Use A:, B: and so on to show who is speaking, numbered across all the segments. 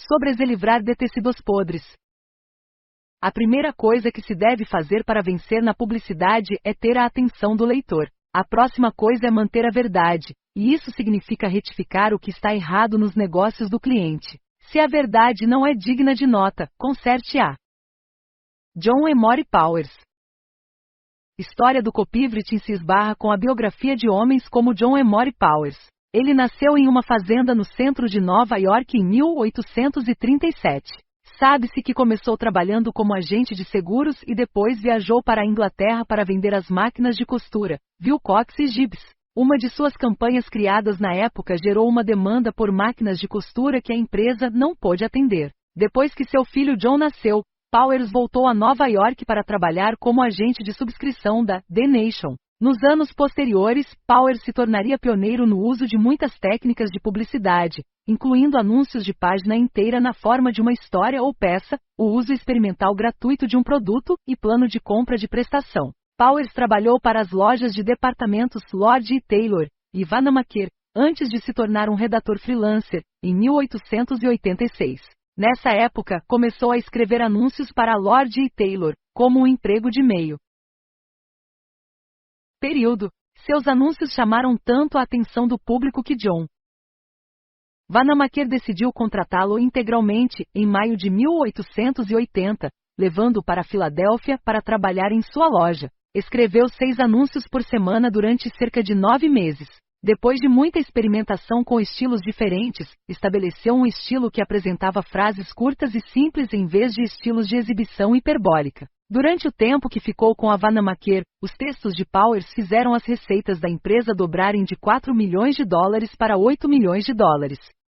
A: Sobre se livrar de tecidos podres. A primeira coisa que se deve fazer para vencer na publicidade é ter a atenção do leitor. A próxima coisa é manter a verdade, e isso significa retificar o que está errado nos negócios do cliente. Se a verdade não é digna de nota, conserte-a. John Emory Powers. História do copywriting se esbarra com a biografia de homens como John Emory Powers. Ele nasceu em uma fazenda no centro de Nova York em 1837. Sabe-se que começou trabalhando como agente de seguros e depois viajou para a Inglaterra para vender as máquinas de costura, Wilcox e Gibbs. Uma de suas campanhas criadas na época gerou uma demanda por máquinas de costura que a empresa não pôde atender. Depois que seu filho John nasceu, Powers voltou a Nova York para trabalhar como agente de subscrição da The Nation. Nos anos posteriores, Powers se tornaria pioneiro no uso de muitas técnicas de publicidade, incluindo anúncios de página inteira na forma de uma história ou peça, o uso experimental gratuito de um produto e plano de compra de prestação. Powers trabalhou para as lojas de departamentos Lord & Taylor e Wanamaker, antes de se tornar um redator freelancer, em 1886. Nessa época, começou a escrever anúncios para a Lord & Taylor, como um emprego de meio período. Seus anúncios chamaram tanto a atenção do público que John Wanamaker decidiu contratá-lo integralmente em maio de 1880, levando-o para Filadélfia para trabalhar em sua loja. Escreveu 6 anúncios por semana durante cerca de 9 meses. Depois de muita experimentação com estilos diferentes, estabeleceu um estilo que apresentava frases curtas e simples em vez de estilos de exibição hiperbólica. Durante o tempo que ficou com a Wanamaker, os textos de Powers fizeram as receitas da empresa dobrarem de $4 milhões para $8 milhões.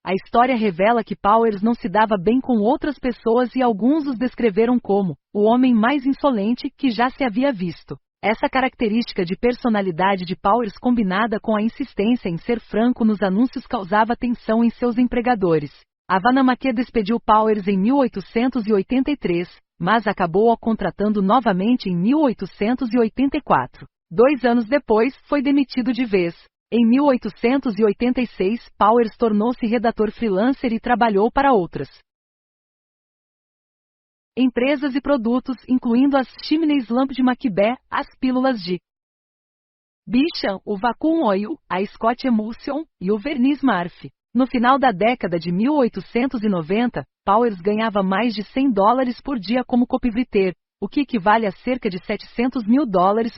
A: A história revela que Powers não se dava bem com outras pessoas e alguns os descreveram como o homem mais insolente que já se havia visto. Essa característica de personalidade de Powers combinada com a insistência em ser franco nos anúncios causava tensão em seus empregadores. A Wanamaker despediu Powers em 1883, mas acabou o contratando novamente em 1884. 2 anos depois, foi demitido de vez. Em 1886, Powers tornou-se redator freelancer e trabalhou para outras empresas e produtos, incluindo as Chimneys Lamp de Macbeth, as pílulas de Bisham, o Vacuum Oil, a Scott Emulsion e o verniz Murphy. No final da década de 1890, Powers ganhava mais de $100 por dia como copywriter, o que equivale a cerca de $700 mil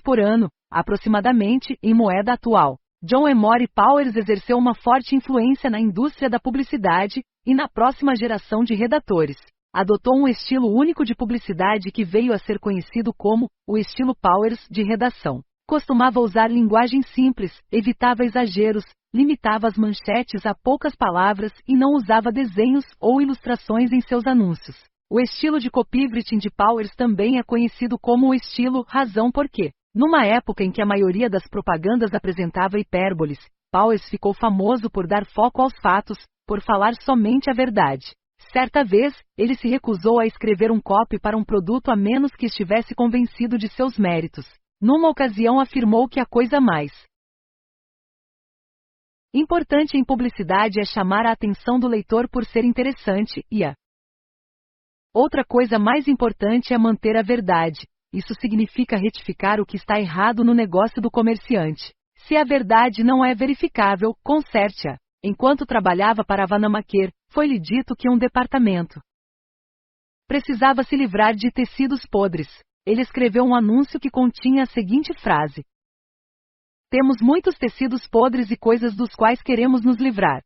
A: por ano, aproximadamente, em moeda atual. John Emory Powers exerceu uma forte influência na indústria da publicidade e na próxima geração de redatores. Adotou um estilo único de publicidade que veio a ser conhecido como o estilo Powers de redação. Costumava usar linguagem simples, evitava exageros, limitava as manchetes a poucas palavras e não usava desenhos ou ilustrações em seus anúncios. O estilo de copywriting de Powers também é conhecido como o estilo razão porque. Numa época em que a maioria das propagandas apresentava hipérboles, Powers ficou famoso por dar foco aos fatos, por falar somente a verdade. Certa vez, ele se recusou a escrever um copy para um produto a menos que estivesse convencido de seus méritos. Numa ocasião afirmou que a coisa mais importante em publicidade é chamar a atenção do leitor por ser interessante, e a outra coisa mais importante é manter a verdade. Isso significa retificar o que está errado no negócio do comerciante. Se a verdade não é verificável, conserte-a. Enquanto trabalhava para a Wanamaker, foi-lhe dito que um departamento precisava se livrar de tecidos podres. Ele escreveu um anúncio que continha a seguinte frase: "Temos muitos tecidos podres e coisas dos quais queremos nos livrar."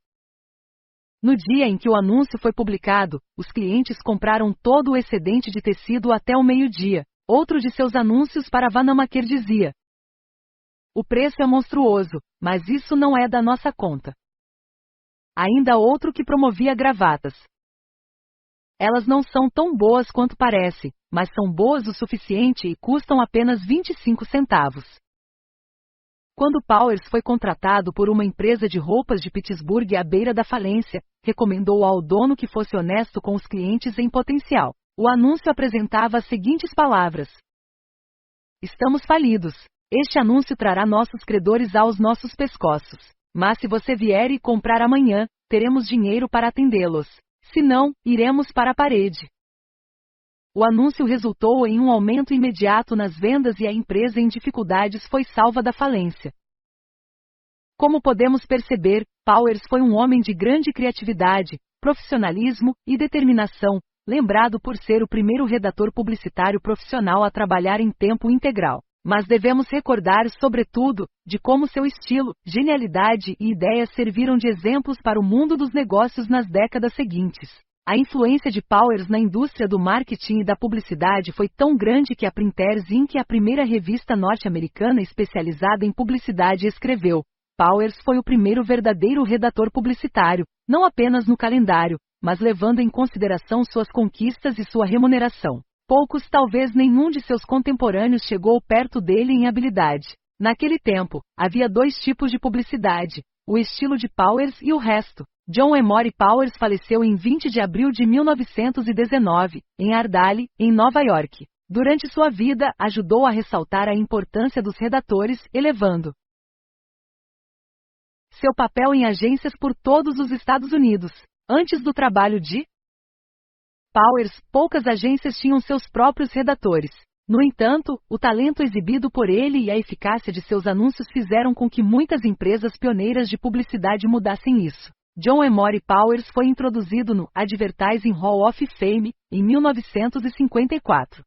A: No dia em que o anúncio foi publicado, os clientes compraram todo o excedente de tecido até o meio-dia. Outro de seus anúncios para a Wanamaker dizia: "O preço é monstruoso, mas isso não é da nossa conta." Ainda outro que promovia gravatas. "Elas não são tão boas quanto parece, mas são boas o suficiente e custam apenas 25 centavos. Quando Powers foi contratado por uma empresa de roupas de Pittsburgh à beira da falência, recomendou ao dono que fosse honesto com os clientes em potencial. O anúncio apresentava as seguintes palavras: "Estamos falidos. Este anúncio trará nossos credores aos nossos pescoços. Mas se você vier e comprar amanhã, teremos dinheiro para atendê-los. Se não, iremos para a parede. O anúncio resultou em um aumento imediato nas vendas e a empresa em dificuldades foi salva da falência. Como podemos perceber, Powers foi um homem de grande criatividade, profissionalismo e determinação, lembrado por ser o primeiro redator publicitário profissional a trabalhar em tempo integral. Mas devemos recordar, sobretudo, de como seu estilo, genialidade e ideias serviram de exemplos para o mundo dos negócios nas décadas seguintes. A influência de Powers na indústria do marketing e da publicidade foi tão grande que a Printers Inc., a primeira revista norte-americana especializada em publicidade, escreveu: Powers foi o primeiro verdadeiro redator publicitário, não apenas no calendário, mas levando em consideração suas conquistas e sua remuneração. Poucos, talvez nenhum de seus contemporâneos chegou perto dele em habilidade. Naquele tempo, havia dois tipos de publicidade: o estilo de Powers e o resto. John Emory Powers faleceu em 20 de abril de 1919, em Ardali, em Nova York. Durante sua vida, ajudou a ressaltar a importância dos redatores, elevando seu papel em agências por todos os Estados Unidos. Antes do trabalho de Powers, poucas agências tinham seus próprios redatores. No entanto, o talento exibido por ele e a eficácia de seus anúncios fizeram com que muitas empresas pioneiras de publicidade mudassem isso. John Emory Powers foi introduzido no Advertising Hall of Fame em 1954.